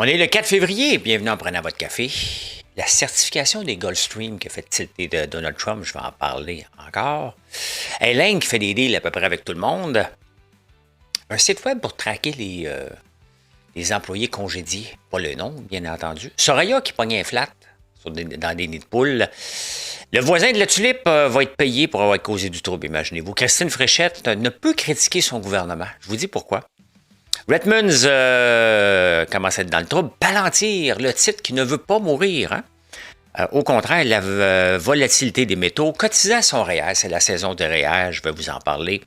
On est le 4 février, bienvenue en prenant votre café. La certification des Gulfstream qui a fait tilter de Donald Trump, je vais en parler encore. Elaine qui fait des deals à peu près avec tout le monde. Un site web pour traquer les employés congédiés, pas le nom, bien entendu. Soraya qui pogne un flat dans des nids de poules. Le voisin de la tulipe va être payé pour avoir causé du trouble, imaginez-vous. Christine Fréchette ne peut critiquer son gouvernement. Je vous dis pourquoi. Redmonds commence à être dans le trouble. Palantir, le titre qui ne veut pas mourir. Hein? Au contraire, la volatilité des métaux, cotiser à son REER, c'est la saison de REER, je vais vous en parler.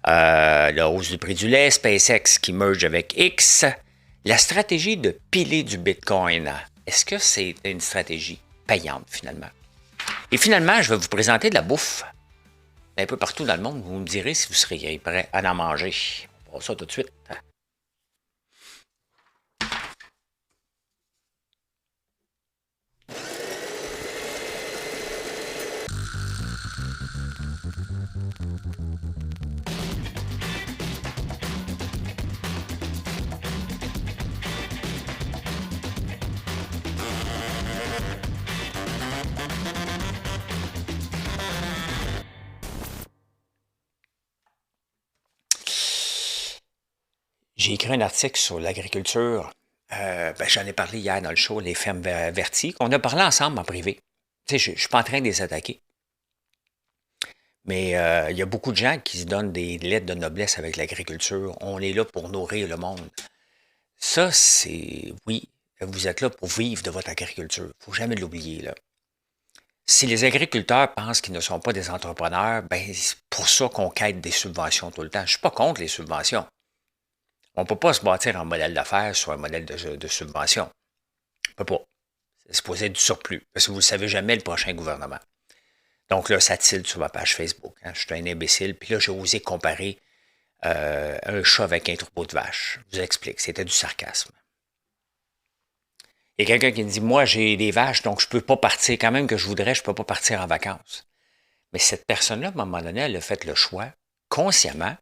La hausse du prix du lait, SpaceX qui merge avec X. La stratégie de piler du Bitcoin, est-ce que c'est une stratégie payante finalement? Et finalement, je vais vous présenter de la bouffe. Un peu partout dans le monde, vous me direz si vous seriez prêt à en manger. On va voir ça tout de suite. J'ai écrit un article sur l'agriculture. J'en ai parlé hier dans le show, les fermes verties. On a parlé ensemble en privé. Tu sais, je ne suis pas en train de les attaquer. Mais il y a beaucoup de gens qui se donnent des lettres de noblesse avec l'agriculture. On est là pour nourrir le monde. Ça, c'est... Oui, vous êtes là pour vivre de votre agriculture. Il ne faut jamais l'oublier, là. Si les agriculteurs pensent qu'ils ne sont pas des entrepreneurs, ben c'est pour ça qu'on quête des subventions tout le temps. Je ne suis pas contre les subventions. On ne peut pas se bâtir un modèle d'affaires sur un modèle de subvention. On ne peut pas. C'est supposé être du surplus. Parce que vous ne savez jamais le prochain gouvernement. Donc là, ça tilte sur ma page Facebook. Hein. Je suis un imbécile. Puis là, j'ai osé comparer un chat avec un troupeau de vaches. Je vous explique. C'était du sarcasme. Il y a quelqu'un qui me dit, moi, j'ai des vaches, donc je ne peux pas partir. Quand même que je voudrais, je ne peux pas partir en vacances. Mais cette personne-là, à un moment donné, elle a fait le choix, consciemment,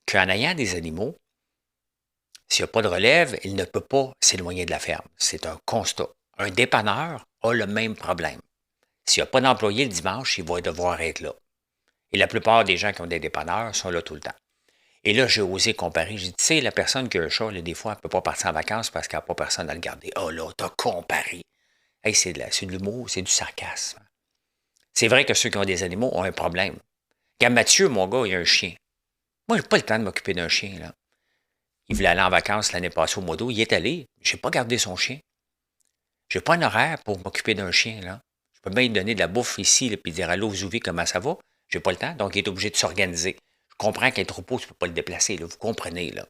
qu'en ayant des animaux, s'il n'y a pas de relève, il ne peut pas s'éloigner de la ferme. C'est un constat. Un dépanneur a le même problème. S'il n'y a pas d'employé le dimanche, il va devoir être là. Et la plupart des gens qui ont des dépanneurs sont là tout le temps. Et là, j'ai osé comparer. J'ai dit, tu sais, la personne qui a un chat, là, des fois, elle ne peut pas partir en vacances parce qu'elle n'a pas personne à le garder. Oh là, t'as comparé. Hey, c'est de l'humour, c'est du sarcasme. C'est vrai que ceux qui ont des animaux ont un problème. Quand Mathieu, mon gars, il a un chien. Moi, j'ai pas le temps de m'occuper d'un chien, là. Il voulait aller en vacances l'année passée au mois d'août. Il est allé. Je n'ai pas gardé son chien. Je n'ai pas un horaire pour m'occuper d'un chien, là. Je peux bien lui donner de la bouffe ici, là, puis dire allô, Zouvi, comment ça va? Je n'ai pas le temps, donc il est obligé de s'organiser. Je comprends qu'un troupeau, tu ne peux pas le déplacer, là, vous comprenez, là.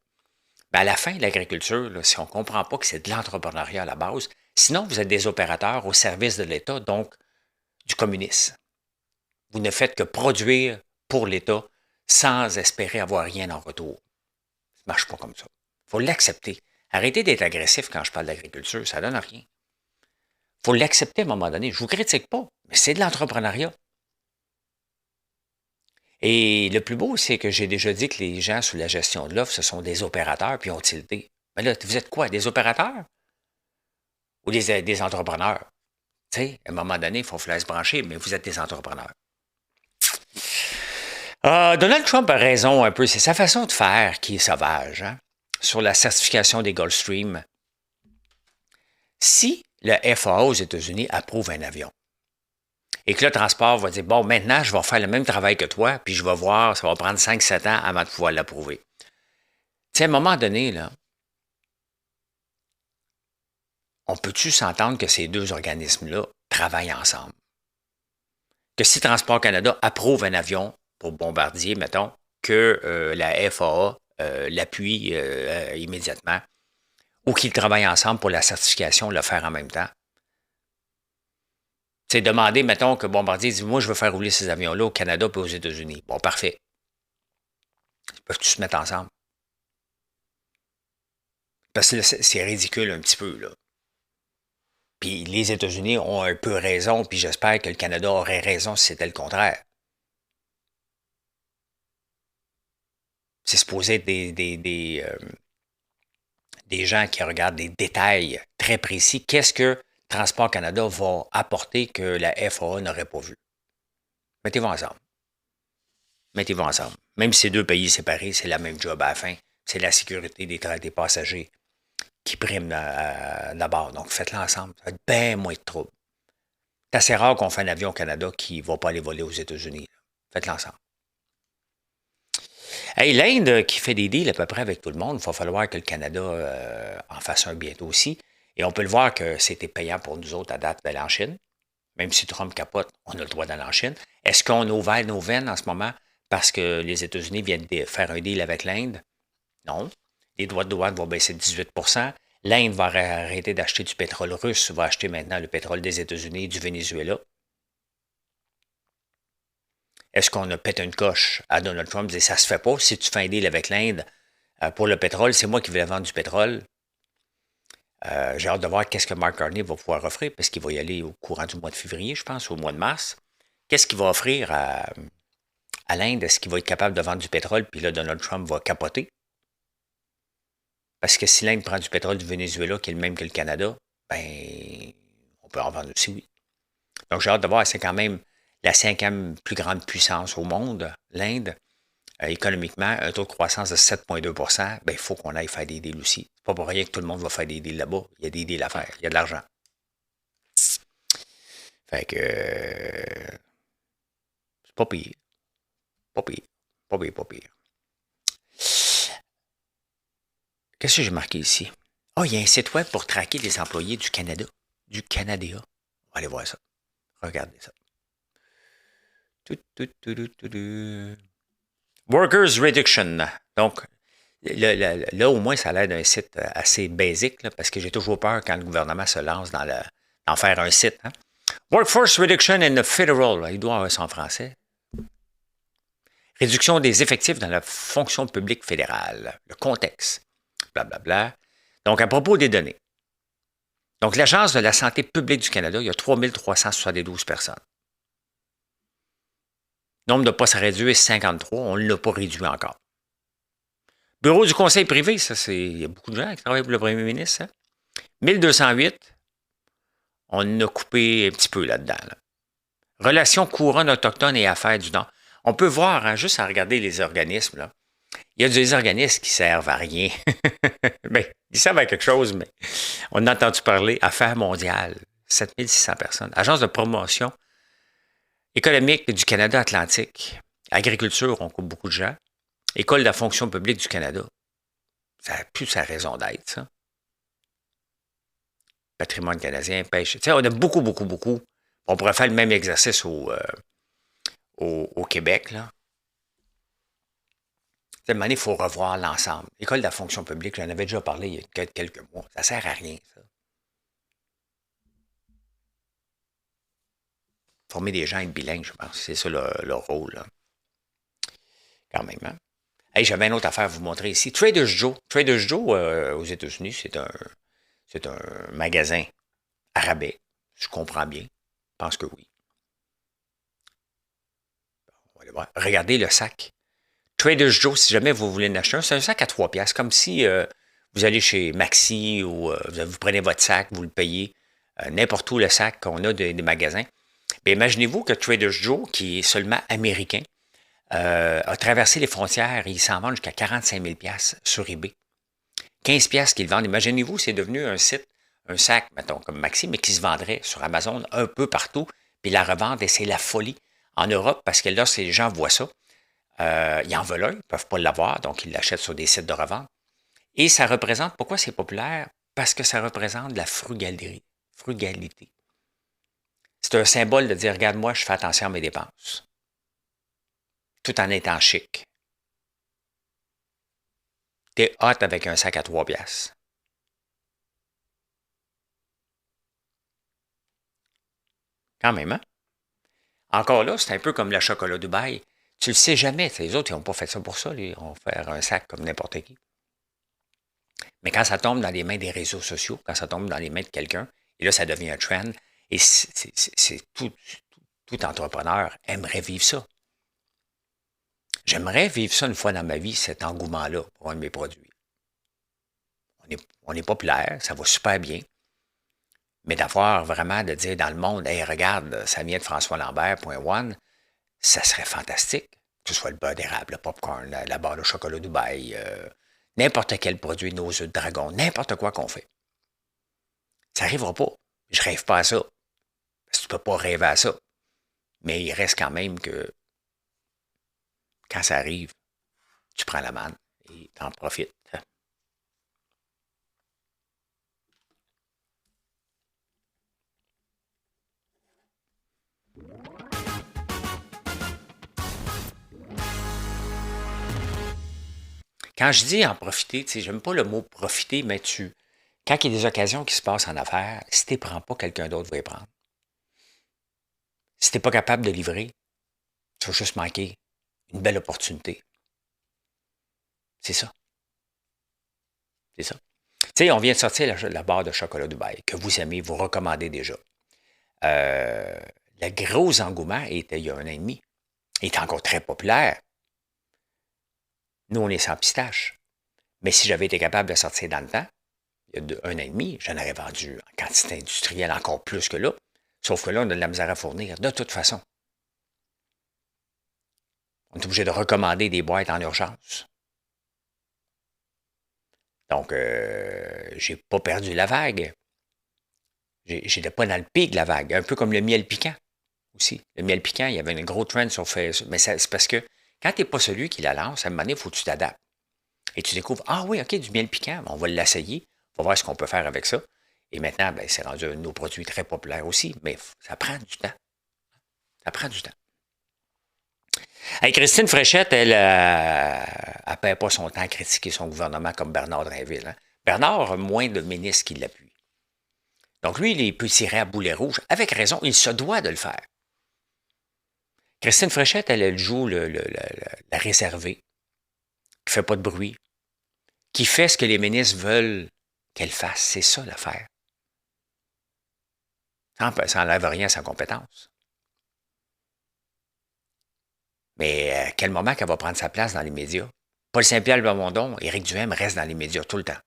Mais à la fin, l'agriculture, là, si on ne comprend pas que c'est de l'entrepreneuriat à la base, sinon vous êtes des opérateurs au service de l'État, donc du communisme. Vous ne faites que produire pour l'État sans espérer avoir rien en retour. Ça ne marche pas comme ça. Il faut l'accepter. Arrêtez d'être agressif quand je parle d'agriculture, ça ne donne rien. Il faut l'accepter à un moment donné. Je ne vous critique pas, mais c'est de l'entrepreneuriat. Et le plus beau, c'est que j'ai déjà dit que les gens sous la gestion de l'offre, ce sont des opérateurs, puis ont tilté. Mais là, vous êtes quoi? Des opérateurs? Ou des entrepreneurs? Tu sais, à un moment donné, il faut falloir se brancher, mais vous êtes des entrepreneurs. Donald Trump a raison un peu. C'est sa façon de faire qui est sauvage. Hein? Sur la certification des Gulfstream. Si le FAA aux États-Unis approuve un avion et que le transport va dire, bon, maintenant, je vais faire le même travail que toi, puis je vais voir, ça va prendre 5-7 ans avant de pouvoir l'approuver. Tu sais, à un moment donné, là, on peut-tu s'entendre que ces deux organismes-là travaillent ensemble? Que si Transport Canada approuve un avion pour Bombardier, mettons, que la FAA l'appuie immédiatement, ou qu'ils travaillent ensemble pour la certification, le faire en même temps. C'est demander, mettons, que Bombardier dit, moi, je veux faire rouler ces avions-là au Canada et aux États-Unis. Bon, parfait. Ils peuvent tous se mettre ensemble? Parce que là, c'est ridicule un petit peu, là. Puis les États-Unis ont un peu raison, puis j'espère que le Canada aurait raison si c'était le contraire. C'est supposé être des gens qui regardent des détails très précis. Qu'est-ce que Transport Canada va apporter que la FAA n'aurait pas vu? Mettez-vous ensemble. Mettez-vous ensemble. Même si c'est deux pays séparés, c'est la même job à la fin. C'est la sécurité des passagers qui prime d'abord. Donc, faites-le ensemble. Ça va être bien moins de troubles. C'est assez rare qu'on fait un avion au Canada qui ne va pas aller voler aux États-Unis. Faites-le ensemble. Hey, l'Inde qui fait des deals à peu près avec tout le monde, il va falloir que le Canada en fasse un bientôt aussi. Et on peut le voir que c'était payant pour nous autres à date d'aller en Chine. Même si Trump capote, on a le droit d'aller en Chine. Est-ce qu'on a ouvert nos veines en ce moment parce que les États-Unis viennent de faire un deal avec l'Inde? Non. Les droits de douane vont baisser de 18%. L'Inde va arrêter d'acheter du pétrole russe, va acheter maintenant le pétrole des États-Unis et du Venezuela. Est-ce qu'on a pété une coche à Donald Trump et ça se fait pas? Si tu fais un deal avec l'Inde pour le pétrole, c'est moi qui vais vendre du pétrole. J'ai hâte de voir qu'est-ce que Mark Carney va pouvoir offrir parce qu'il va y aller au courant du mois de février, je pense, au mois de mars. Qu'est-ce qu'il va offrir à l'Inde? Est-ce qu'il va être capable de vendre du pétrole puis là, Donald Trump va capoter? Parce que si l'Inde prend du pétrole du Venezuela, qui est le même que le Canada, ben, on peut en vendre aussi, oui. Donc, j'ai hâte de voir, c'est quand même la 5e plus grande puissance au monde, l'Inde. Économiquement, un taux de croissance de 7,2 ben, il faut qu'on aille faire des deals aussi. C'est pas pour rien que tout le monde va faire des deals là-bas. Il y a des deals à faire. Il y a de l'argent. Fait que c'est pas pire. Pas pire. Pas pire, pas pire. Qu'est-ce que j'ai marqué ici? Oh, il y a un site web pour traquer les employés du Canada. Du Canada. On va aller voir ça. Regardez ça. Workers Reduction. Donc, là, au moins, ça a l'air d'un site assez basique, là, parce que j'ai toujours peur quand le gouvernement se lance d'en faire un site. Hein. Workforce Reduction in the Federal. Il doit avoir ça en français. Réduction des effectifs dans la fonction publique fédérale. Le contexte. Blablabla. Donc, à propos des données. Donc, l'Agence de la santé publique du Canada, il y a 3372 personnes. Nombre de postes à réduire, 53. On ne l'a pas réduit encore. Bureau du conseil privé, ça, il y a beaucoup de gens qui travaillent pour le premier ministre. Hein? 1208. On a coupé un petit peu là-dedans. Là. Relations couronne autochtone et affaires du Nord. On peut voir, hein, juste en regarder les organismes, là, il y a des organismes qui servent à rien. Bien, ils servent à quelque chose, mais on a entendu parler. Affaires mondiales, 7600 personnes. Agence de promotion économique du Canada Atlantique. Agriculture, on coupe beaucoup de gens. École de la fonction publique du Canada. Ça n'a plus sa raison d'être, ça. Patrimoine canadien, pêche. Tu sais, on a beaucoup, beaucoup, beaucoup. On pourrait faire le même exercice au Québec, là. De manière, il faut revoir l'ensemble. L'école de la fonction publique, j'en avais déjà parlé il y a quelques mois. Ça ne sert à rien, ça. Former des gens à être bilingues, je pense. C'est ça leur rôle, là. Quand même, hein? Hey, j'avais une autre affaire à vous montrer ici. Trader Joe. Trader Joe, aux États-Unis, c'est un magasin à rabais. Je comprends bien. Je pense que oui. On va aller voir. Regardez le sac. Trader Joe, si jamais vous voulez en acheter un, c'est un sac à 3 piastres. Comme si vous allez chez Maxi ou vous prenez votre sac, vous le payez. N'importe où le sac qu'on a des magasins. Mais imaginez-vous que Trader Joe, qui est seulement américain, a traversé les frontières et il s'en vend jusqu'à 45 000 $ sur eBay. 15 $ qu'ils vendent. Imaginez-vous, c'est devenu un site, un sac, mettons, comme Maxi, mais qui se vendrait sur Amazon un peu partout, puis la revente, et c'est la folie en Europe, parce que là, si les gens voient ça, ils en veulent un, ils ne peuvent pas l'avoir, donc ils l'achètent sur des sites de revente. Et ça représente, pourquoi c'est populaire? Parce que ça représente de la frugalité. C'est un symbole de dire, regarde, moi, je fais attention à mes dépenses. Tout en étant chic. T'es hot avec un sac à 3 $. Quand même, hein? Encore là, c'est un peu comme le chocolat Dubaï. Tu le sais jamais. Les autres, ils n'ont pas fait ça pour ça. Ils vont faire un sac comme n'importe qui. Mais quand ça tombe dans les mains des réseaux sociaux, quand ça tombe dans les mains de quelqu'un, et là, ça devient un trend, et c'est tout entrepreneur aimerait vivre ça. J'aimerais vivre ça une fois dans ma vie, cet engouement-là pour un de mes produits. on est populaire, ça va super bien. Mais d'avoir vraiment de dire dans le monde, hey, regarde, ça vient de François Lambert, point one, ça serait fantastique. Que ce soit le beurre d'érable, le popcorn, la barre de chocolat Dubaï, n'importe quel produit, nos œufs de dragon, n'importe quoi qu'on fait. Ça n'arrivera pas. Je rêve pas à ça. Parce que tu peux pas rêver à ça. Mais il reste quand même que quand ça arrive, tu prends la manne et t'en profites. Quand je dis en profiter, tu sais, j'aime pas le mot profiter, mais quand il y a des occasions qui se passent en affaires, si tu ne prends pas, quelqu'un d'autre va les prendre. Si tu n'es pas capable de livrer, tu vas juste manquer une belle opportunité. C'est ça. C'est ça. Tu sais, on vient de sortir la barre de chocolat Dubaï, que vous aimez, vous recommandez déjà. Le gros engouement était il y a 1 an et demi. Il est encore très populaire. Nous, on est sans pistache. Mais si j'avais été capable de sortir dans le temps, il y a 1 an et demi, j'en aurais vendu en quantité industrielle encore plus que là. Sauf que là, on a de la misère à fournir, de toute façon. On est obligé de recommander des boîtes en urgence. Donc, j'ai pas perdu la vague. J'étais pas dans le pic de la vague. Un peu comme le miel piquant aussi. Le miel piquant, il y avait un gros trend sur Facebook. Mais c'est parce que quand tu n'es pas celui qui la lance, à un moment donné, il faut que tu t'adaptes. Et tu découvres, ah oui, OK, du miel piquant, on va l'essayer. On va voir ce qu'on peut faire avec ça. Et maintenant, ben, c'est rendu un de nos produits très populaires aussi. Mais ça prend du temps. Ça prend du temps. Hey, Christine Fréchette, elle ne perd pas son temps à critiquer son gouvernement comme Bernard Drinville. Hein. Bernard a moins de ministres qui l'appuient. Donc lui, il peut tirer à boulet rouge. Avec raison, il se doit de le faire. Christine Fréchette, elle joue la réservée, qui ne fait pas de bruit, qui fait ce que les ministres veulent qu'elle fasse. C'est ça l'affaire. Ça n'enlève rien à sa compétence. Mais à quel moment qu'elle va prendre sa place dans les médias? Paul Saint-Pierre Plamondon, Éric Duhaime reste dans les médias tout le temps.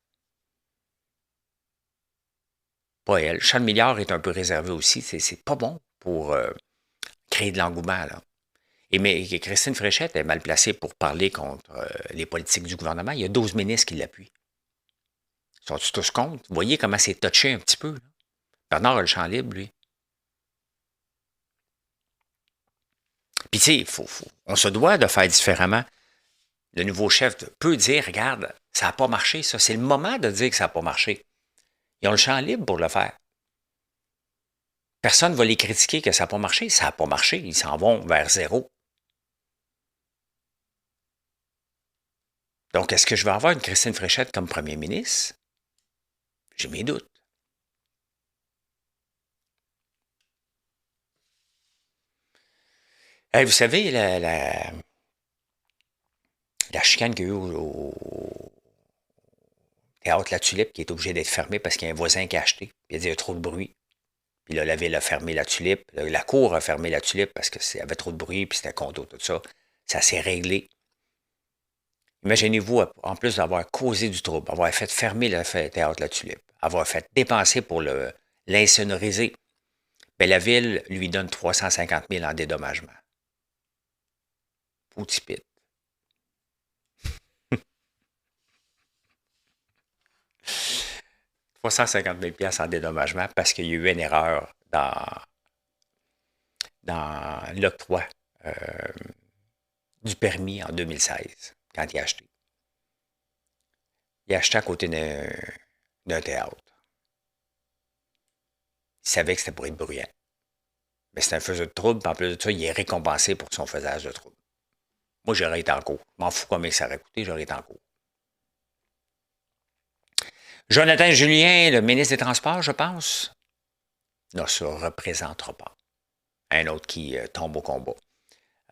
Pas elle. Charles Milliard est un peu réservé aussi. C'est pas bon pour créer de l'engouement. Là. Mais Christine Fréchette est mal placée pour parler contre les politiques du gouvernement. Il y a 12 ministres qui l'appuient. Sont-ils tous contre? Vous voyez comment c'est touché un petit peu. Là? Bernard a le champ libre, lui. Puis, tu sais, on se doit de faire différemment. Le nouveau chef peut dire, regarde, ça n'a pas marché, ça. C'est le moment de dire que ça n'a pas marché. Ils ont le champ libre pour le faire. Personne ne va les critiquer que ça n'a pas marché. Ça n'a pas marché. Ils s'en vont vers zéro. Donc, est-ce que je vais avoir une Christine Fréchette comme premier ministre? J'ai mes doutes. Hey, vous savez, la chicane qu'il y a eu au théâtre La Tulipe, qui est obligé d'être fermé parce qu'il y a un voisin qui a acheté. Il a dit qu'il y a trop de bruit. Puis là, la ville a fermé La Tulipe. La cour a fermé La Tulipe parce qu'il y avait trop de bruit, puis c'était condo, tout ça. Ça s'est réglé. Imaginez-vous, en plus d'avoir causé du trouble, avoir fait fermer le théâtre La Tulipe, avoir fait dépenser pour l'insonoriser, bien, la ville lui donne 350 000 en dédommagement. Petit pit. 350 000 en dédommagement parce qu'il y a eu une erreur dans l'octroi du permis en 2016, quand il a acheté. Il a acheté à côté d'un théâtre. Il savait que c'était pour être bruyant. Mais c'est un faiseur de trouble, puis en plus de ça, il est récompensé pour son faisage de trouble. Moi, j'aurais été en cours. Je m'en fous combien ça aurait coûté, j'aurais été en cours. Jonathan Julien, le ministre des Transports, je pense, ne se représentera pas. Un autre qui tombe au combat.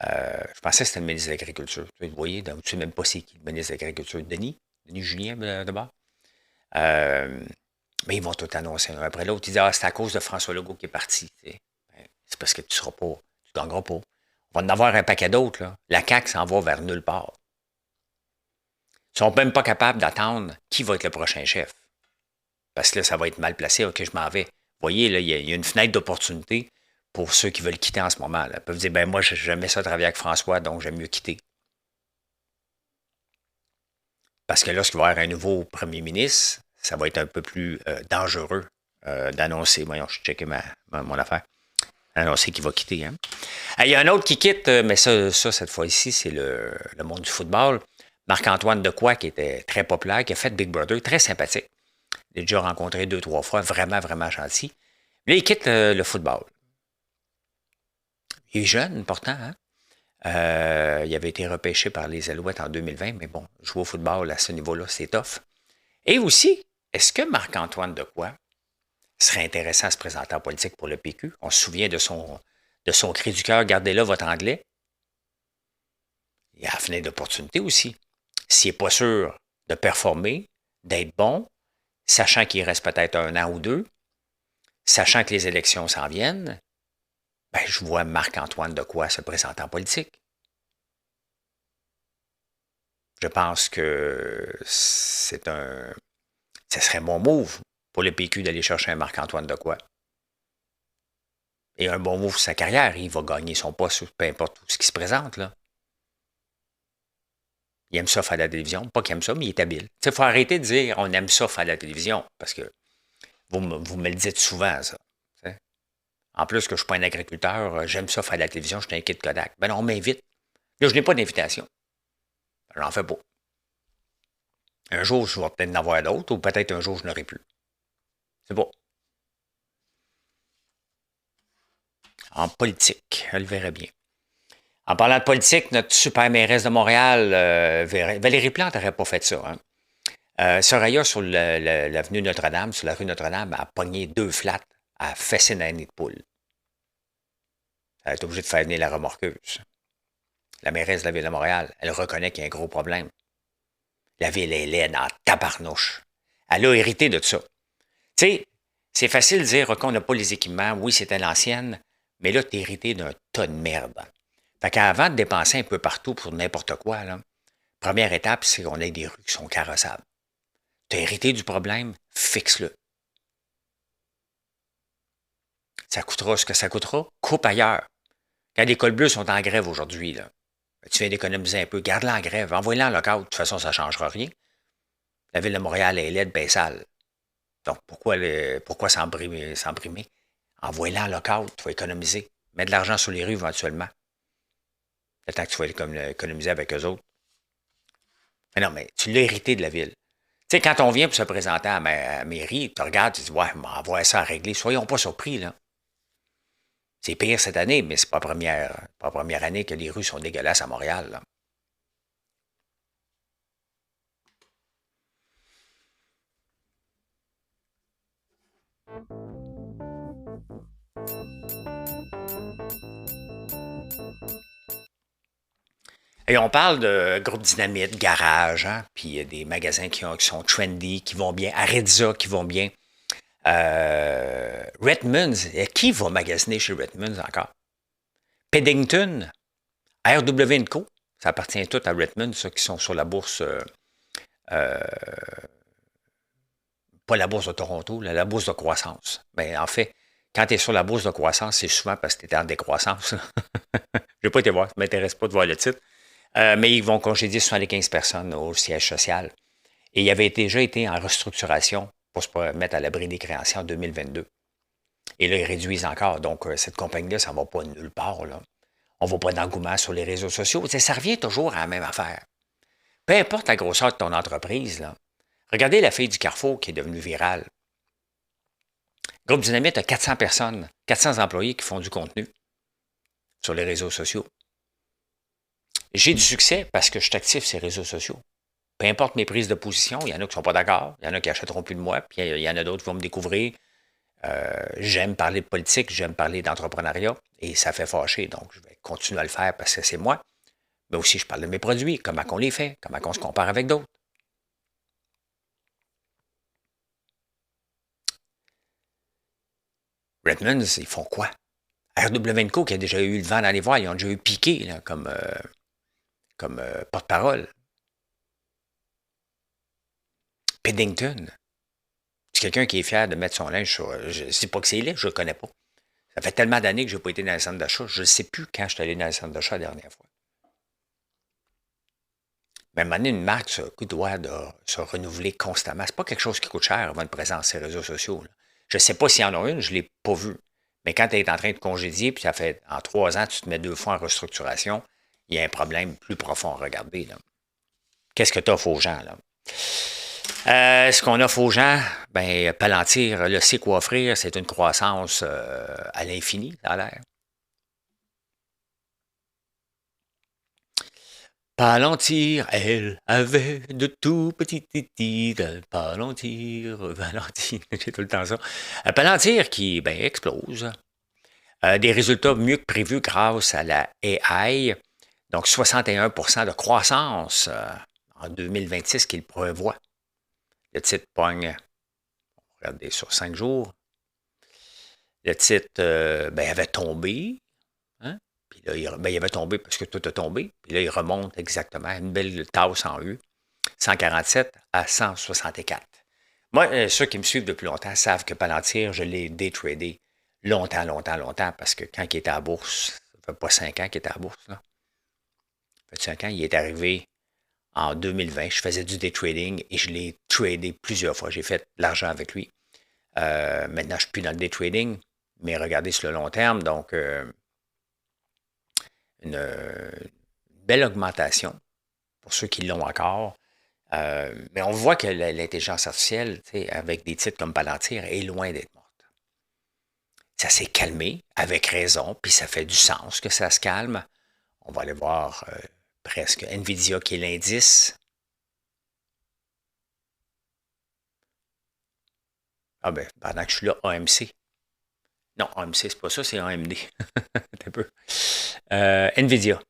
Je pensais que c'était le ministre de l'Agriculture. Vous voyez, donc, tu ne sais même pas c'est qui le ministre de l'Agriculture. Denis Julien, d'abord. Mais ils vont tout annoncer un après l'autre. Ils disent, ah, c'est à cause de François Legault qui est parti. C'est parce que tu ne gagneras pas. On va en avoir un paquet d'autres. Là. La CAQ s'en va vers nulle part. Ils ne sont même pas capables d'attendre qui va être le prochain chef. Parce que là, ça va être mal placé. OK, je m'en vais. Vous voyez, là, il y a une fenêtre d'opportunité pour ceux qui veulent quitter en ce moment. Là. Ils peuvent dire, ben moi, j'aimais ça travailler avec François, donc j'aime mieux quitter. Parce que lorsqu'il va y avoir un nouveau premier ministre, ça va être un peu plus dangereux d'annoncer. Voyons, je checker mon affaire. Annoncer qu'il va quitter. Hein. Il y a un autre qui quitte, mais ça cette fois-ci, c'est le monde du football. Marc-Antoine Dequoy, qui était très populaire, qui a fait Big Brother, très sympathique. Je l'ai déjà rencontré 2, 3 fois, vraiment, vraiment gentil. Là, il quitte le football. Il est jeune, pourtant. Hein? Il avait été repêché par les Alouettes en 2020, mais bon, jouer au football à ce niveau-là, c'est tough. Et aussi, est-ce que Marc-Antoine Dequoy serait intéressant à se présenter en politique pour le PQ? On se souvient de son cri du cœur, gardez là votre anglais. Il y a la fenêtre d'opportunité aussi. S'il n'est pas sûr de performer, d'être bon, sachant qu'il reste peut-être 1 an ou 2, sachant que les élections s'en viennent, ben, je vois Marc-Antoine Dequoy se présenter en politique. Je pense que ce serait un bon move pour le PQ d'aller chercher un Marc-Antoine Dequoy. Et un bon move pour sa carrière. Il va gagner son poste, peu importe tout ce qui se présente. Là. Il aime ça faire la télévision. Pas qu'il aime ça, mais il est habile. Il faut arrêter de dire on aime ça faire la télévision, parce que vous me le dites souvent, ça. T'sais. En plus que je ne suis pas un agriculteur, j'aime ça faire la télévision, je suis un kid Kodak. Ben non, on m'invite. Là, je n'ai pas d'invitation. J'en fais pas. Un jour, je vais peut-être en avoir d'autres, ou peut-être un jour, je n'aurai plus. C'est bon. En politique, elle le verrait bien. En parlant de politique, notre super mairesse de Montréal, Valérie Plante n'aurait pas fait ça. Hein? Soraya, sur l'avenue Notre-Dame, sur la rue Notre-Dame, a pogné 2 flats, a fessé dans un nid de poule. Elle est obligée de faire venir la remorqueuse. La mairesse de la ville de Montréal, elle reconnaît qu'il y a un gros problème. La ville est laide en tabarnouche. Elle a hérité de ça. Tu sais, c'est facile de dire qu'on n'a pas les équipements. Oui, c'était l'ancienne, mais là, tu es hérité d'un tas de merde. Fait qu'avant de dépenser un peu partout pour n'importe quoi, là, première étape, c'est qu'on ait des rues qui sont carrossables. Tu as hérité du problème, fixe-le. Ça coûtera ce que ça coûtera, coupe ailleurs. Quand les cols bleus sont en grève aujourd'hui, là, tu viens d'économiser un peu, garde-la en grève, envoie-la en lockout, de toute façon, ça ne changera rien. La ville de Montréal est laide, ben sale. Donc, pourquoi s'embrimer? Envoie-la en lockout, tu vas économiser. Mets de l'argent sur les rues éventuellement. Le temps que tu vas économiser avec eux autres. Mais non, mais tu l'as hérité de la ville. Tu sais, quand on vient pour se présenter à la mairie, tu regardes, tu dis, ouais, on va envoyer ça à régler. Soyons pas surpris, là. C'est pire cette année, mais c'est pas la première année que les rues sont dégueulasses à Montréal, là. Et on parle de groupe Dynamite, Garage, hein, puis il y a des magasins qui sont trendy, qui vont bien, Aretza qui vont bien. Redmonds, qui va magasiner chez Redmonds encore? Peddington, RW & Co, ça appartient tout à Redmonds, ceux qui sont sur la bourse, euh, pas la bourse de Toronto, la bourse de croissance. Mais en fait, quand tu es sur la bourse de croissance, c'est souvent parce que tu es en décroissance. Je n'ai pas été voir, ça ne m'intéresse pas de voir le titre. Mais ils vont congédier 75 personnes au siège social. Et il avait déjà été en restructuration pour se mettre à l'abri des créanciers en 2022. Et là, ils réduisent encore. Donc, cette compagnie-là, ça ne va pas nulle part. Là. On ne voit pas d'engouement sur les réseaux sociaux. Ça revient toujours à la même affaire. Peu importe la grosseur de ton entreprise, là. Regardez la fille du Carrefour qui est devenue virale. Groupe Dynamite a 400 personnes, 400 employés qui font du contenu sur les réseaux sociaux. J'ai du succès parce que je suis actif sur les réseaux sociaux. Peu importe mes prises de position, il y en a qui ne sont pas d'accord, il y en a qui achèteront plus de moi, puis il y en a d'autres qui vont me découvrir. J'aime parler de politique, j'aime parler d'entrepreneuriat, et ça fait fâcher, donc je vais continuer à le faire parce que c'est moi. Mais aussi, je parle de mes produits, comment on les fait, comment on se compare avec d'autres. Redmonds, ils font quoi? RW & Co, qui a déjà eu le vent dans les voiles, ils ont déjà eu Piqué là, comme porte-parole. Peddington, quelqu'un qui est fier de mettre son linge sur... Je sais pas que c'est laid, je le connais pas. Ça fait tellement d'années que je n'ai pas été dans le centre d'achat. Je ne sais plus quand je suis allé dans le centre d'achat la dernière fois. Mais à un moment donné, une marque doit se renouveler constamment. C'est pas quelque chose qui coûte cher avant une présence sur les réseaux sociaux. Là. Je ne sais pas s'il y en a une, je ne l'ai pas vue. Mais quand tu es en train de congédier, puis ça fait en 3 ans, tu te mets 2 fois en restructuration, il y a un problème plus profond à regarder. Qu'est-ce que tu offres aux gens? Là? Ce qu'on offre aux gens, ben, Palantir le sait quoi offrir, c'est une croissance à l'infini, ça a l'air. Palantir, elle avait de tout petits titis, Palantir, Palantir, j'ai tout le temps ça. Palantir qui ben, explose. Des résultats mieux que prévus grâce à la AI. Donc 61% de croissance en 2026 qu'il prévoit. Le titre pogne, regardez sur 5 jours. Le titre ben, avait tombé. Hein? Puis là, il avait tombé parce que tout a tombé. Puis là, il remonte exactement à une belle tasse en U. 147 à 164. Moi, ceux qui me suivent depuis longtemps savent que Palantir, je l'ai détradé longtemps, parce que quand il était à la bourse, ça fait pas 5 ans qu'il était à la bourse, là. Ça fait 5 ans, il est arrivé en 2020. Je faisais du day trading et je l'ai tradé plusieurs fois. J'ai fait de l'argent avec lui. Maintenant, je ne suis plus dans le day trading, mais regardez sur le long terme. Donc, une belle augmentation pour ceux qui l'ont encore. Mais on voit que l'intelligence artificielle, avec des titres comme Palantir, est loin d'être morte. Ça s'est calmé, avec raison, puis ça fait du sens que ça se calme. On va aller voir presque NVIDIA qui est l'indice. Ah ben, pendant que je suis là, AMC. Non, AMC, c'est pas ça, c'est AMD. Un peu. NVIDIA,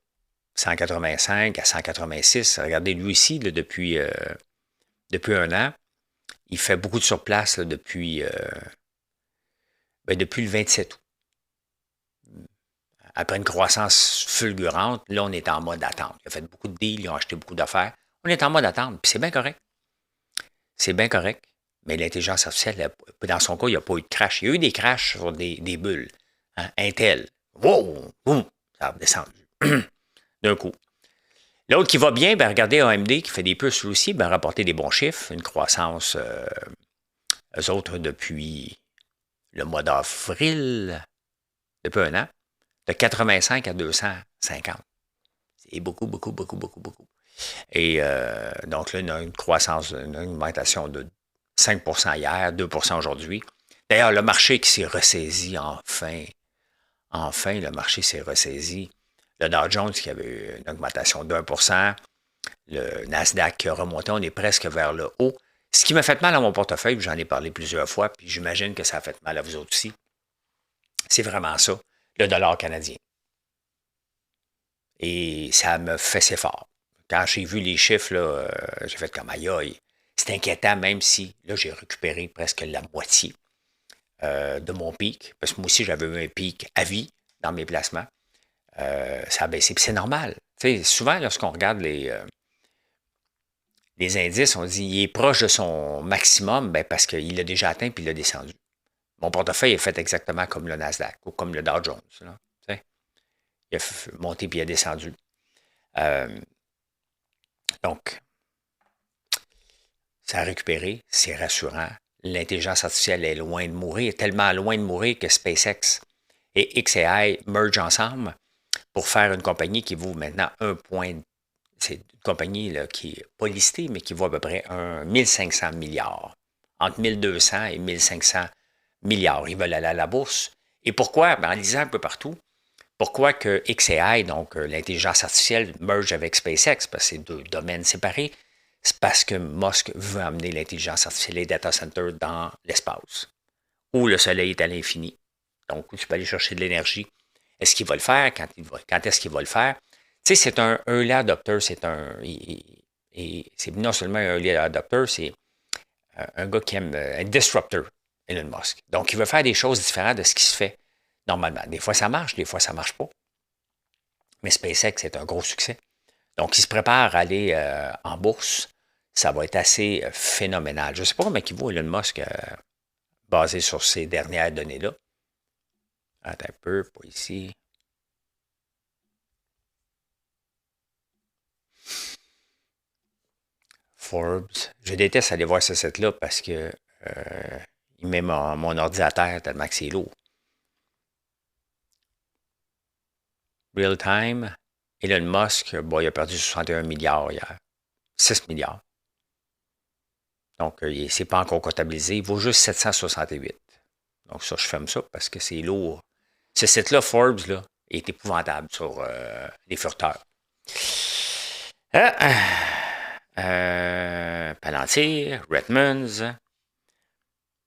185 à 186. Regardez, lui aussi, là, depuis 1 an, il fait beaucoup de surplace là, depuis le 27 août. Après une croissance fulgurante, là, on est en mode attente. Il a fait beaucoup de deals, ils ont acheté beaucoup d'affaires. On est en mode attente, puis c'est bien correct. C'est bien correct. Mais l'intelligence artificielle, dans son cas, il n'y a pas eu de crash. Il y a eu des crashs sur des bulles. Hein? Intel, wow, boum, ça a descendu d'un coup. L'autre qui va bien, ben regardez AMD qui fait des puces aussi, ben rapporter des bons chiffres, une croissance, eux autres, depuis le mois d'avril, depuis 1 an, de 85 à 250. C'est beaucoup. Et donc là, on a une croissance, une augmentation de 5% hier, 2% aujourd'hui. D'ailleurs, le marché qui s'est ressaisi enfin. Enfin, le marché s'est ressaisi. Le Dow Jones qui avait eu une augmentation d'1%. Le Nasdaq qui a remonté, on est presque vers le haut. Ce qui m'a fait mal à mon portefeuille, j'en ai parlé plusieurs fois, puis j'imagine que ça a fait mal à vous autres aussi. C'est vraiment ça, le dollar canadien. Et ça me fessait fort. Quand j'ai vu les chiffres, là, j'ai fait comme aïe aïe. C'est inquiétant, même si, là, j'ai récupéré presque la moitié de mon pic, parce que moi aussi, j'avais eu un pic à vie dans mes placements. Ça a baissé, puis c'est normal. Tu sais, souvent, lorsqu'on regarde les indices, on dit il est proche de son maximum, ben parce qu'il l'a déjà atteint puis il l'a descendu. Mon portefeuille est fait exactement comme le Nasdaq ou comme le Dow Jones. Là, il a monté puis il a descendu. Donc, ça a récupéré, c'est rassurant. L'intelligence artificielle est loin de mourir, tellement loin de mourir que SpaceX et xAI mergent ensemble pour faire une compagnie qui vaut maintenant c'est une compagnie là, qui n'est pas listée, mais qui vaut à peu près 1500 milliards. Entre 1200 et 1500 milliards. Ils veulent aller à la bourse. Et pourquoi? Ben, en lisant un peu partout, pourquoi que xAI, donc l'intelligence artificielle, merge avec SpaceX, parce que c'est 2 domaines séparés, c'est parce que Musk veut amener l'intelligence artificielle et les data centers dans l'espace, où le soleil est à l'infini. Donc, où tu peux aller chercher de l'énergie. Est-ce qu'il va le faire? Quand est-ce qu'il va le faire? Tu sais, c'est un early adopter, c'est non seulement un early adopter, c'est un gars qui aime un disruptor, Elon Musk. Donc, il veut faire des choses différentes de ce qui se fait normalement. Des fois, ça marche, des fois, ça ne marche pas. Mais SpaceX, c'est un gros succès. Donc, il se prépare à aller en bourse. ça va être assez phénoménal. Je ne sais pas comment il vaut Elon Musk basé sur ces dernières données-là. Attends un peu, pas ici. Forbes. Je déteste aller voir ce site-là parce que il met mon ordinateur tellement que c'est lourd. Real time, Elon Musk, bon, il a perdu 61 milliards hier. 6 milliards. Donc, c'est pas encore comptabilisé. Il vaut juste 768. Donc, ça, je ferme ça parce que c'est lourd. Ce site-là, Forbes, là, est épouvantable sur les furteurs. Palantir, Redmonds.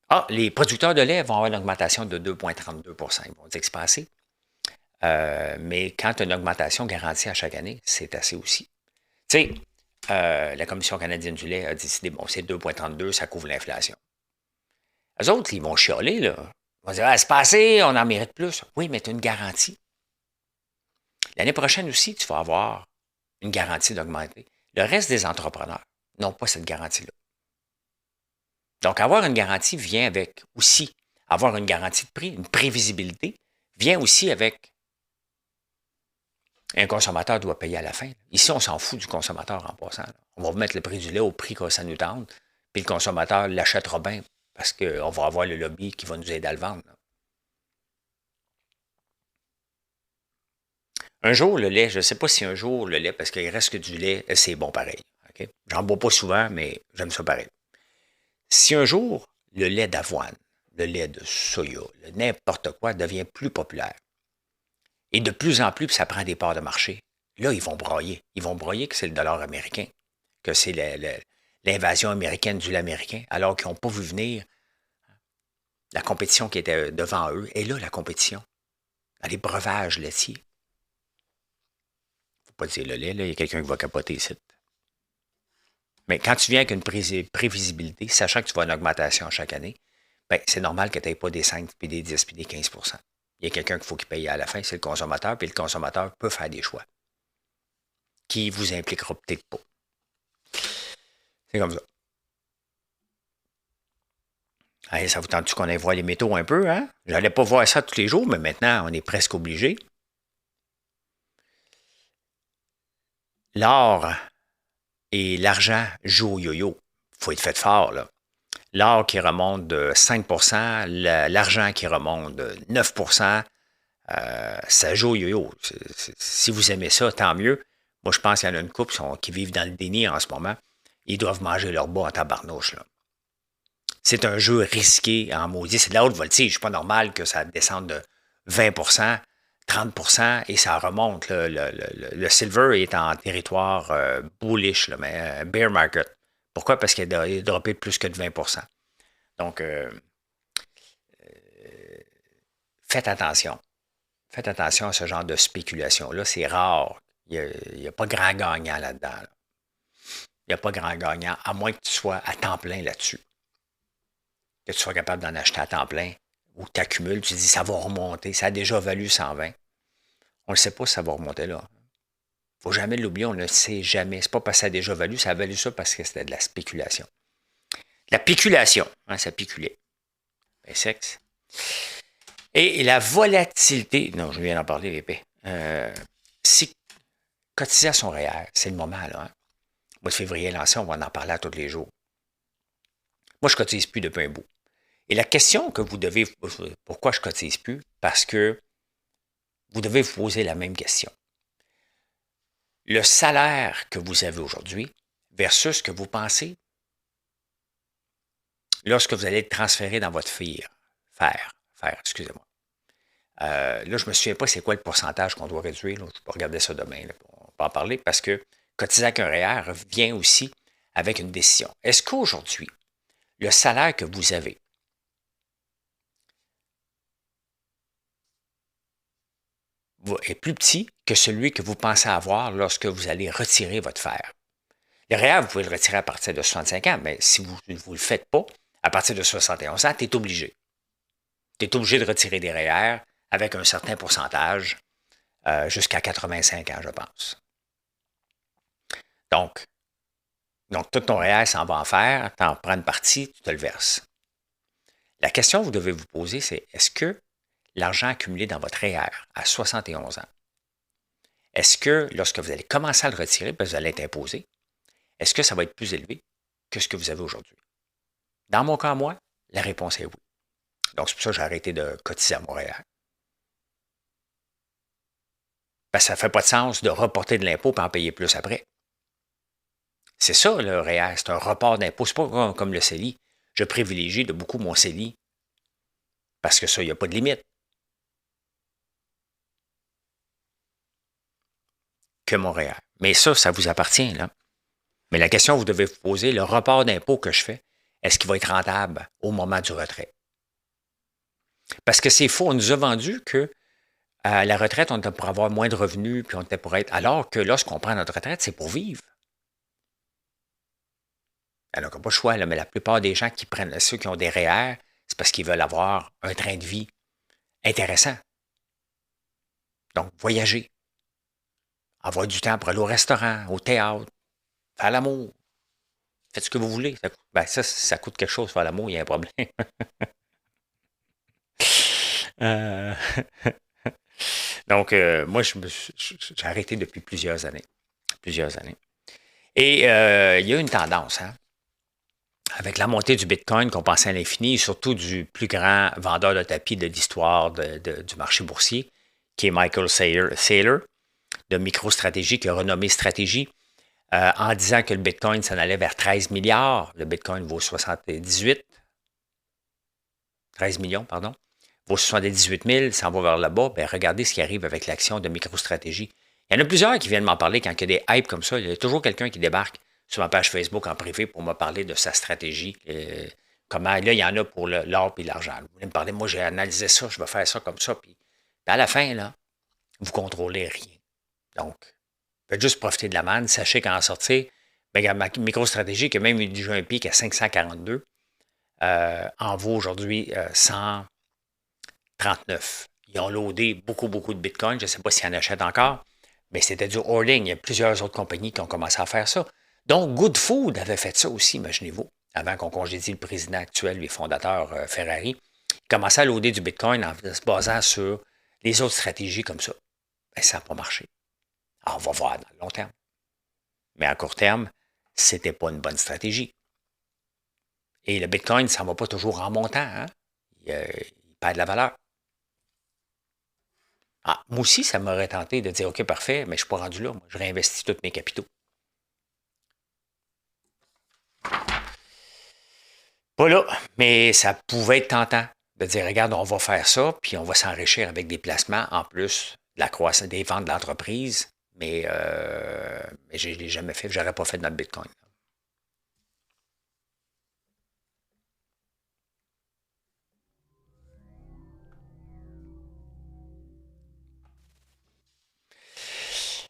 Ah, les producteurs de lait vont avoir une augmentation de 2,32 %. Ils vont dire que c'est pas assez. Mais quand tu as une augmentation garantie à chaque année, c'est assez aussi. Tu sais, la Commission canadienne du lait a décidé, bon, c'est 2,32, ça couvre l'inflation. Les autres, ils vont chialer, là. Ils vont dire, ah, c'est pas assez, on en mérite plus. Oui, mais tu as une garantie. L'année prochaine aussi, tu vas avoir une garantie d'augmenter. Le reste des entrepreneurs n'ont pas cette garantie-là. Donc, avoir une garantie vient avec aussi, avoir une garantie de prix, une prévisibilité, vient aussi avec un consommateur doit payer à la fin. Ici, on s'en fout du consommateur en passant. On va mettre le prix du lait au prix que ça nous tente, puis le consommateur l'achètera bien parce qu'on va avoir le lobby qui va nous aider à le vendre. Un jour, le lait, je ne sais pas si un jour le lait, parce qu'il reste que du lait, c'est bon pareil. Okay? J'en bois pas souvent, mais j'aime ça pareil. Si un jour, le lait d'avoine, le lait de soya, n'importe quoi devient plus populaire, et de plus en plus, ça prend des parts de marché, là, ils vont broyer. Ils vont broyer que c'est le dollar américain, que c'est l'invasion américaine du lait américain, alors qu'ils n'ont pas vu venir la compétition qui était devant eux. Et là, la compétition, dans les breuvages laitiers. Faut pas dire le lait, là, il y a quelqu'un qui va capoter ici. Mais quand tu viens avec une prévisibilité, sachant que tu vas une augmentation chaque année, ben, c'est normal que tu n'aies pas des 5, puis des 10, puis des 15 %. Il y a quelqu'un qu'il faut qu'il paye à la fin, c'est le consommateur, puis le consommateur peut faire des choix qui vous impliquera peut-être pas. C'est comme ça. Hey, ça vous tente-tu qu'on aille voir les métaux un peu, hein? J'allais pas voir ça tous les jours, mais maintenant, on est presque obligé. L'or et l'argent jouent au yo-yo. Il faut être fait fort, là. L'or qui remonte de 5 %, l'argent qui remonte de 9 %, ça joue au yo-yo. Si vous aimez ça, tant mieux. Moi, je pense qu'il y en a une couple qui vivent dans le déni en ce moment. Ils doivent manger leur bas en tabarnouche, là. C'est un jeu risqué en maudit. C'est de la haute voltige. C'est pas normal que ça descende de 20 30 et ça remonte. Là. Le silver est en territoire bullish, là, mais bear market. Pourquoi? Parce qu'il a droppé de plus que de 20 %. Donc, faites attention. Faites attention à ce genre de spéculation-là. C'est rare. Il n'y a pas grand gagnant là-dedans. Là. Il n'y a pas grand gagnant, à moins que tu sois à temps plein là-dessus. Que tu sois capable d'en acheter à temps plein ou tu accumules, tu dis ça va remonter, ça a déjà valu 120. On ne sait pas si ça va remonter là. Il ne faut jamais l'oublier, on ne le sait jamais. Ce n'est pas parce que ça a déjà valu, ça a valu ça parce que c'était de la spéculation. La péculation, hein, ça piculait. Ben, sexe. Et la volatilité, non, je viens d'en parler, l'épée. Si cotiser à son REER, c'est le moment, là. Hein? Mois de février lancé, on va en parler à tous les jours. Moi, je ne cotise plus depuis un bout. Et la question que vous devez, pourquoi je ne cotise plus? Parce que vous devez vous poser la même question. Le salaire que vous avez aujourd'hui versus ce que vous pensez lorsque vous allez être transféré dans votre excusez-moi. Là, je ne me souviens pas c'est quoi le pourcentage qu'on doit réduire. Là. Je vais regarder ça demain. Là, on va en parler parce que cotiser avec un REER vient aussi avec une décision. Est-ce qu'aujourd'hui, le salaire que vous avez est plus petit que celui que vous pensez avoir lorsque vous allez retirer votre fer? Le REER, vous pouvez le retirer à partir de 65 ans, mais si vous ne le faites pas, à partir de 71 ans, tu es obligé. Tu es obligé de retirer des REER avec un certain pourcentage jusqu'à 85 ans, je pense. Donc, Donc, tout ton REER s'en va en faire, tu en prends une partie, tu te le verses. La question que vous devez vous poser, c'est est-ce que l'argent accumulé dans votre REER à 71 ans, est-ce que lorsque vous allez commencer à le retirer, parce que vous allez être imposé, est-ce que ça va être plus élevé que ce que vous avez aujourd'hui? Dans mon cas, moi, la réponse est oui. Donc, c'est pour ça que j'ai arrêté de cotiser à mon REER. Parce que ça ne fait pas de sens de reporter de l'impôt et en payer plus après. C'est ça, le REER, c'est un report d'impôt. C'est pas comme le CELI. Je privilégie de beaucoup mon CELI parce que ça, il n'y a pas de limite. Que mon REER. Mais ça vous appartient, là. Mais la question que vous devez vous poser, le report d'impôt que je fais, est-ce qu'il va être rentable au moment du retrait? Parce que c'est faux, on nous a vendu que à la retraite, on était pour avoir moins de revenus, puis on était pour être. Alors que lorsqu'on prend notre retraite, c'est pour vivre. Alors qu'on n'a pas le choix, là, mais la plupart des gens qui prennent, ceux qui ont des REER, c'est parce qu'ils veulent avoir un train de vie intéressant. Donc, voyager, avoir du temps pour aller au restaurant, au théâtre, faire l'amour. Faites ce que vous voulez. Ça coûte quelque chose, faire l'amour, il y a un problème. Euh, Donc, moi, j'ai arrêté depuis plusieurs années. Plusieurs années. Et il y a une tendance, hein, avec la montée du Bitcoin qu'on pensait à l'infini, et surtout du plus grand vendeur de tapis de l'histoire du marché boursier, qui est Michael Saylor, de MicroStrategy, qui a renommé Stratégie, en disant que le Bitcoin s'en allait vers 13 milliards. Le Bitcoin vaut 13 millions, pardon. Vaut 78 000, s'en va vers là-bas. Ben, regardez ce qui arrive avec l'action de MicroStrategy. Il y en a plusieurs qui viennent m'en parler quand il y a des hypes comme ça. Il y a toujours quelqu'un qui débarque sur ma page Facebook en privé pour me parler de sa stratégie. Comment, là, il y en a pour l'or et l'argent. Vous voulez me parler, moi, j'ai analysé ça, je vais faire ça comme ça. Puis à la fin, là, vous ne contrôlez rien. Donc, faites juste profiter de la manne. Sachez qu'en sortir, ma MicroStrategy, qui a même eu déjà un pic à 542, en vaut aujourd'hui 139. Ils ont loadé beaucoup, beaucoup de Bitcoin. Je ne sais pas s'ils en achètent encore, mais c'était du hoarding. Il y a plusieurs autres compagnies qui ont commencé à faire ça. Donc, Good Food avait fait ça aussi, imaginez-vous, avant qu'on congédie le président actuel et fondateur Ferrari. Il commençait à loader du Bitcoin en se basant sur les autres stratégies comme ça. Ben, ça n'a pas marché. Alors, on va voir dans le long terme. Mais à court terme, ce n'était pas une bonne stratégie. Et le Bitcoin, ça ne va pas toujours en montant. Hein? Il perd de la valeur. Ah, moi aussi, ça m'aurait tenté de dire, OK, parfait, mais je ne suis pas rendu là. Moi, je réinvestis tous mes capitaux. Pas là, mais ça pouvait être tentant de dire, regarde, on va faire ça, puis on va s'enrichir avec des placements en plus de la croissance des ventes de l'entreprise. Mais je ne l'ai jamais fait, je n'aurais pas fait dans le Bitcoin.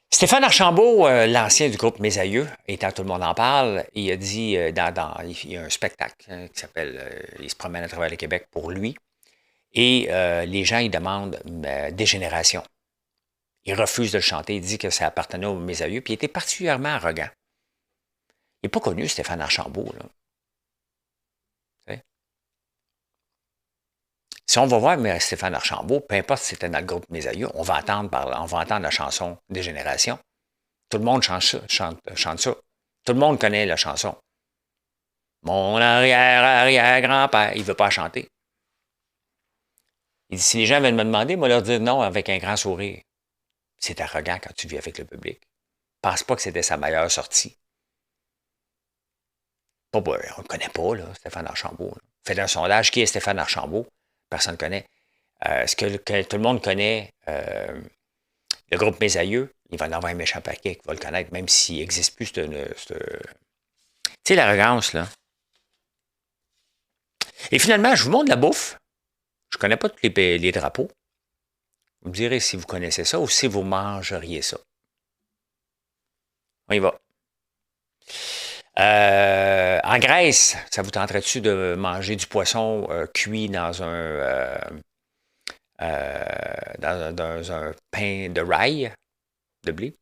Stéphane Archambault, l'ancien du groupe Mes Aïeux, étant tout le monde en parle, il a dit, il y a un spectacle hein, qui s'appelle Il se promène à travers le Québec pour lui, et les gens, ils demandent Dégénération. Il refuse de le chanter, il dit que ça appartenait aux Mes Aïeux, puis il était particulièrement arrogant. Il n'est pas connu, Stéphane Archambault. Là. Si on va voir Stéphane Archambault, peu importe si c'était dans le groupe Mes Aïeux, on va entendre la chanson Dégénération. Tout le monde chante ça. Tout le monde connaît la chanson. Mon arrière-arrière-grand-père, il ne veut pas chanter. Il dit, si les gens veulent me demander, moi leur dire non avec un grand sourire. C'est arrogant quand tu vis avec le public. Pense pas que c'était sa meilleure sortie. On ne le connaît pas, là, Stéphane Archambault. Là. Faites un sondage, qui est Stéphane Archambault? Personne ne connaît. Est-ce que tout le monde connaît le groupe Mes Aïeux? Il va en avoir un méchant paquet qui va le connaître, même s'il n'existe plus. Tu sais, l'arrogance, là. Et finalement, je vous montre la bouffe. Je ne connais pas tous les drapeaux. Vous me direz si vous connaissez ça ou si vous mangeriez ça. On y va. En Grèce, ça vous tenterait-tu de manger du poisson cuit dans dans un pain de rail, de blé?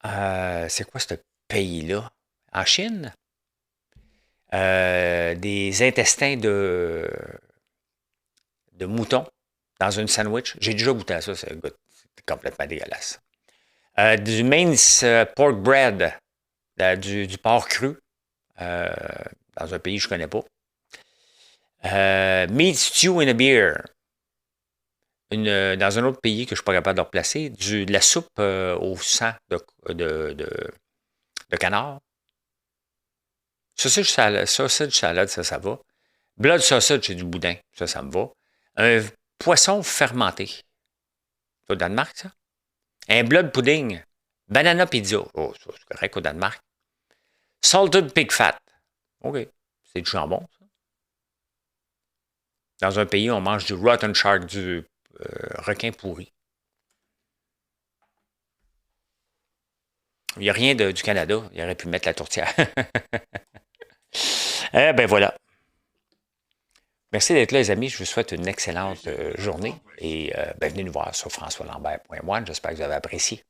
C'est quoi ce pays-là? En Chine? Des intestins de mouton dans une sandwich. J'ai déjà goûté à ça, c'est complètement dégueulasse. Du mince pork bread, du porc cru, euh, dans un pays que je ne connais pas. Meat stew in a beer. Dans un autre pays que je ne suis pas capable de replacer, de la soupe au sang de canard. Sausage salade, ça va. Blood sausage, c'est du boudin, ça me va. Un poisson fermenté. C'est au Danemark, ça? Un blood pudding. Banana pizza. Oh, ça, c'est correct au Danemark. Salted pig fat. OK. C'est du jambon, ça. Dans un pays, on mange du rotten shark, du requin pourri. Il n'y a rien du Canada. Il aurait pu mettre la tourtière. Eh ben voilà. Merci d'être là, les amis. Je vous souhaite une excellente journée et venez nous voir sur françoislambert.one. J'espère que vous avez apprécié.